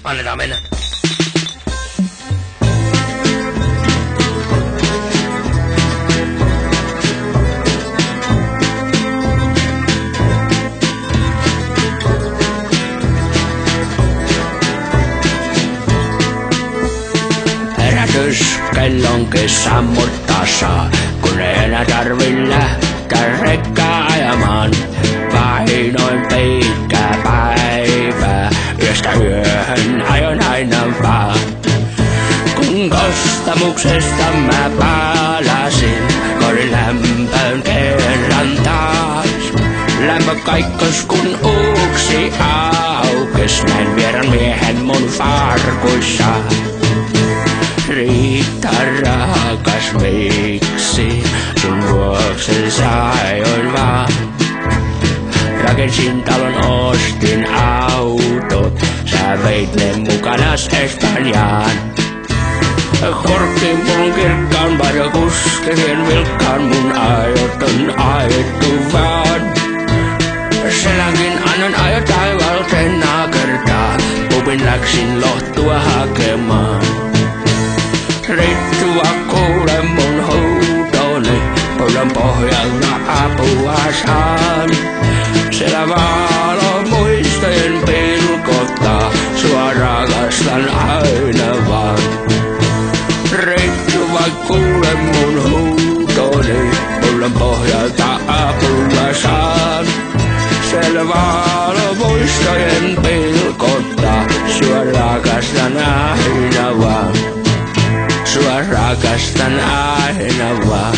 Annetaan mennä. Kellonkin sammuttaa saa, kun ei enää tarvi lähteä rekkää ajamaan. Painoin pitkä päivä, yöstä yöhön ajon aina vaan. Kun kostamuksesta mä palasin, korin lämpöön kerran taas. Lämpö kaikkos kun uuksi aukes, näin vieran miehen mun farkuissa. Riitta rakas, miksi sun vuoksi sain vaan? Rakensin talon, ostin autot, sä veit ne mukanas Espanjaan. Korkkiin pullon kirkkaan varjokuskirien vilkkaan, mun ajot on ajettu vaan. Selänkin annan ajo taivalteen nakertaa, pupin läksin lohtua hakemaan. Rittua kuule mun huutoni, pullon pohjalta apua saan. Siellä valo muistojen pilkottaa, sua rakastan aina vaan. Rittua kuule mun huutoni, pullon pohjalta apua saan. Siellä valo muistojen pilkottaa, sua rakastan aina vaan. Sua rakastan aina vaan.